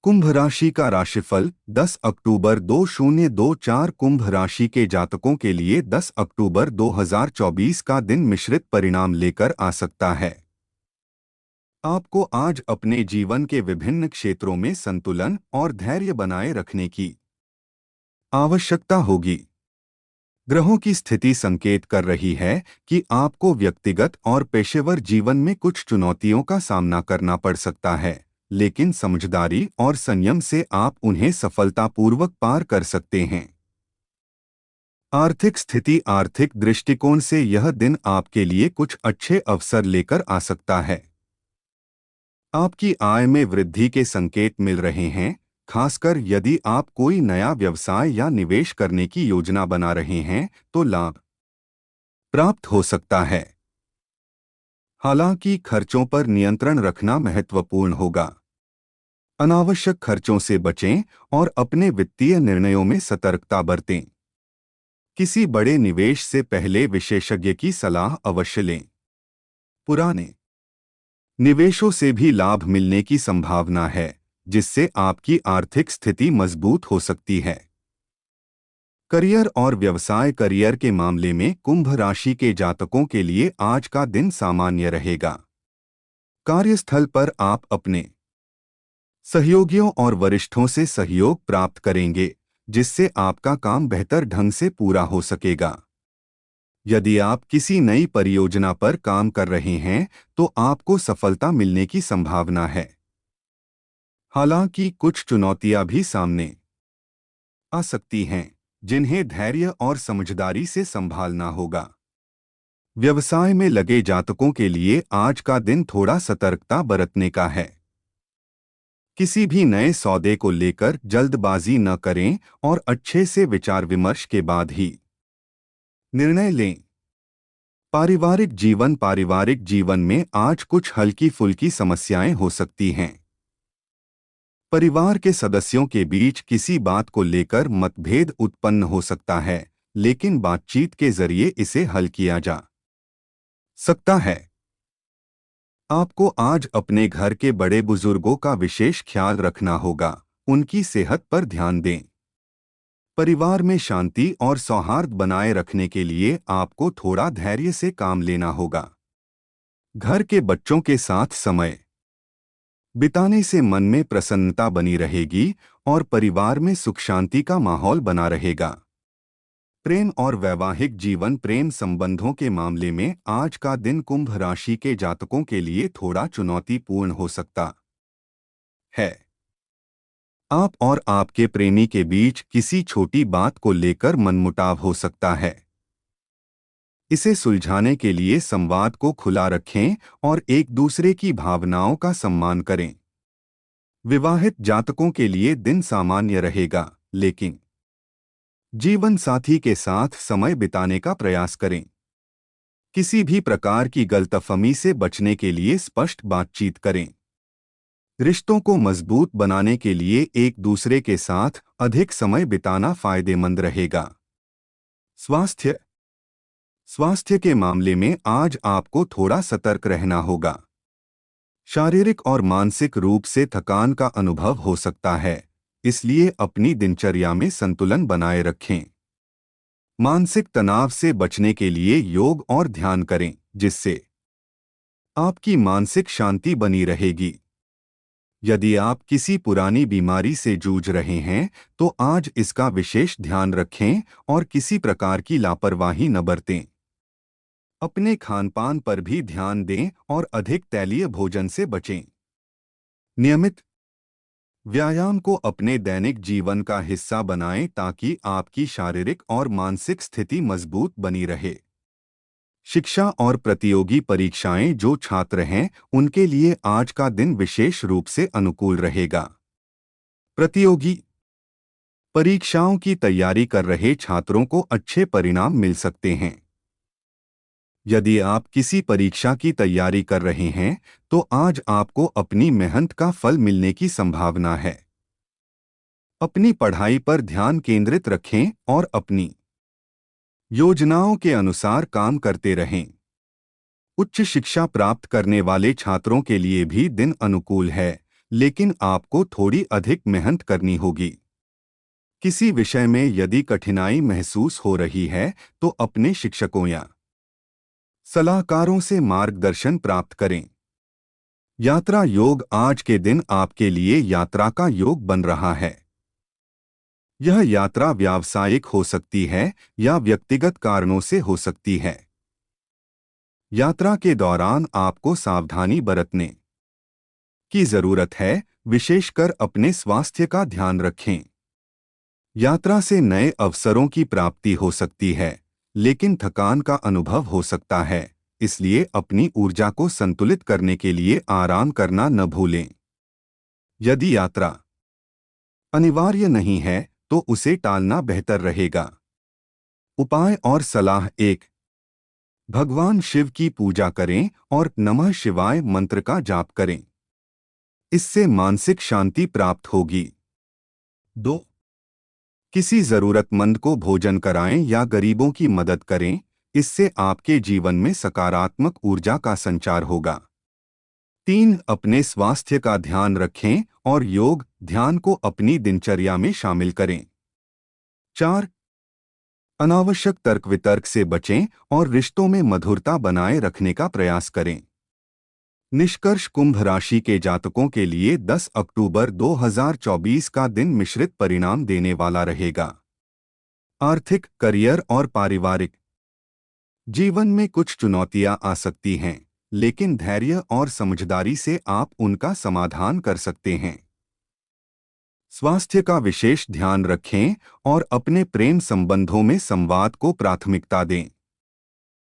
कुंभ राशि का राशिफल 10 अक्टूबर 2024 कुंभ राशि के जातकों के लिए 10 अक्टूबर 2024 का दिन मिश्रित परिणाम लेकर आ सकता है। आपको आज अपने जीवन के विभिन्न क्षेत्रों में संतुलन और धैर्य बनाए रखने की आवश्यकता होगी। ग्रहों की स्थिति संकेत कर रही है कि आपको व्यक्तिगत और पेशेवर जीवन में कुछ चुनौतियों का सामना करना पड़ सकता है, लेकिन समझदारी और संयम से आप उन्हें सफलतापूर्वक पार कर सकते हैं। आर्थिक स्थिति आर्थिक दृष्टिकोण से यह दिन आपके लिए कुछ अच्छे अवसर लेकर आ सकता है। आपकी आय में वृद्धि के संकेत मिल रहे हैं, खासकर यदि आप कोई नया व्यवसाय या निवेश करने की योजना बना रहे हैं तो लाभ प्राप्त हो सकता है। हालांकि खर्चों पर नियंत्रण रखना महत्वपूर्ण होगा। अनावश्यक खर्चों से बचें और अपने वित्तीय निर्णयों में सतर्कता बरतें। किसी बड़े निवेश से पहले विशेषज्ञ की सलाह अवश्य लें। पुराने निवेशों से भी लाभ मिलने की संभावना है, जिससे आपकी आर्थिक स्थिति मजबूत हो सकती है। करियर और व्यवसाय करियर के मामले में कुंभ राशि के जातकों के लिए आज का दिन सामान्य रहेगा। कार्यस्थल पर आप अपने सहयोगियों और वरिष्ठों से सहयोग प्राप्त करेंगे, जिससे आपका काम बेहतर ढंग से पूरा हो सकेगा। यदि आप किसी नई परियोजना पर काम कर रहे हैं तो आपको सफलता मिलने की संभावना है। हालांकि कुछ चुनौतियां भी सामने आ सकती हैं, जिन्हें धैर्य और समझदारी से संभालना होगा। व्यवसाय में लगे जातकों के लिए आज का दिन थोड़ा सतर्कता बरतने का है। किसी भी नए सौदे को लेकर जल्दबाजी न करें और अच्छे से विचार विमर्श के बाद ही निर्णय लें। पारिवारिक जीवन में आज कुछ हल्की फुल्की समस्याएं हो सकती हैं। परिवार के सदस्यों के बीच किसी बात को लेकर मतभेद उत्पन्न हो सकता है, लेकिन बातचीत के जरिए इसे हल किया जा सकता है। आपको आज अपने घर के बड़े बुजुर्गों का विशेष ख्याल रखना होगा, उनकी सेहत पर ध्यान दें। परिवार में शांति और सौहार्द बनाए रखने के लिए आपको थोड़ा धैर्य से काम लेना होगा। घर के बच्चों के साथ समय बिताने से मन में प्रसन्नता बनी रहेगी और परिवार में सुख शांति का माहौल बना रहेगा। प्रेम और वैवाहिक जीवन प्रेम संबंधों के मामले में आज का दिन कुंभ राशि के जातकों के लिए थोड़ा चुनौतीपूर्ण हो सकता है। आप और आपके प्रेमी के बीच किसी छोटी बात को लेकर मनमुटाव हो सकता है। इसे सुलझाने के लिए संवाद को खुला रखें और एक दूसरे की भावनाओं का सम्मान करें। विवाहित जातकों के लिए दिन सामान्य रहेगा, लेकिन जीवन साथी के साथ समय बिताने का प्रयास करें। किसी भी प्रकार की गलतफहमी से बचने के लिए स्पष्ट बातचीत करें। रिश्तों को मजबूत बनाने के लिए एक दूसरे के साथ अधिक समय बिताना फायदेमंद रहेगा। स्वास्थ्य स्वास्थ्य के मामले में आज आपको थोड़ा सतर्क रहना होगा। शारीरिक और मानसिक रूप से थकान का अनुभव हो सकता है, इसलिए अपनी दिनचर्या में संतुलन बनाए रखें। मानसिक तनाव से बचने के लिए योग और ध्यान करें, जिससे आपकी मानसिक शांति बनी रहेगी। यदि आप किसी पुरानी बीमारी से जूझ रहे हैं तो आज इसका विशेष ध्यान रखें और किसी प्रकार की लापरवाही न बरतें। अपने खानपान पर भी ध्यान दें और अधिक तैलीय भोजन से बचें। नियमित व्यायाम को अपने दैनिक जीवन का हिस्सा बनाएं ताकि आपकी शारीरिक और मानसिक स्थिति मजबूत बनी रहे। शिक्षा और प्रतियोगी परीक्षाएं जो छात्र हैं उनके लिए आज का दिन विशेष रूप से अनुकूल रहेगा। प्रतियोगी परीक्षाओं की तैयारी कर रहे छात्रों को अच्छे परिणाम मिल सकते हैं। यदि आप किसी परीक्षा की तैयारी कर रहे हैं तो आज आपको अपनी मेहनत का फल मिलने की संभावना है। अपनी पढ़ाई पर ध्यान केंद्रित रखें और अपनी योजनाओं के अनुसार काम करते रहें। उच्च शिक्षा प्राप्त करने वाले छात्रों के लिए भी दिन अनुकूल है, लेकिन आपको थोड़ी अधिक मेहनत करनी होगी। किसी विषय में यदि कठिनाई महसूस हो रही है तो अपने शिक्षकों या सलाहकारों से मार्गदर्शन प्राप्त करें। यात्रा योग आज के दिन आपके लिए यात्रा का योग बन रहा है। यह यात्रा व्यावसायिक हो सकती है या व्यक्तिगत कारणों से हो सकती है। यात्रा के दौरान आपको सावधानी बरतने की जरूरत है, विशेषकर अपने स्वास्थ्य का ध्यान रखें। यात्रा से नए अवसरों की प्राप्ति हो सकती है, लेकिन थकान का अनुभव हो सकता है, इसलिए अपनी ऊर्जा को संतुलित करने के लिए आराम करना न भूलें। यदि यात्रा अनिवार्य नहीं है तो उसे टालना बेहतर रहेगा। उपाय और सलाह एक, भगवान शिव की पूजा करें और नमः शिवाय मंत्र का जाप करें। इससे मानसिक शांति प्राप्त होगी। 2, किसी जरूरतमंद को भोजन कराएं या गरीबों की मदद करें, इससे आपके जीवन में सकारात्मक ऊर्जा का संचार होगा। 3, अपने स्वास्थ्य का ध्यान रखें और योग ध्यान को अपनी दिनचर्या में शामिल करें। 4, अनावश्यक तर्क वितर्क से बचें और रिश्तों में मधुरता बनाए रखने का प्रयास करें। निष्कर्ष, कुंभ राशि के जातकों के लिए 10 अक्टूबर 2024 का दिन मिश्रित परिणाम देने वाला रहेगा। आर्थिक, करियर और पारिवारिक जीवन में कुछ चुनौतियां आ सकती हैं, लेकिन धैर्य और समझदारी से आप उनका समाधान कर सकते हैं। स्वास्थ्य का विशेष ध्यान रखें और अपने प्रेम संबंधों में संवाद को प्राथमिकता दें।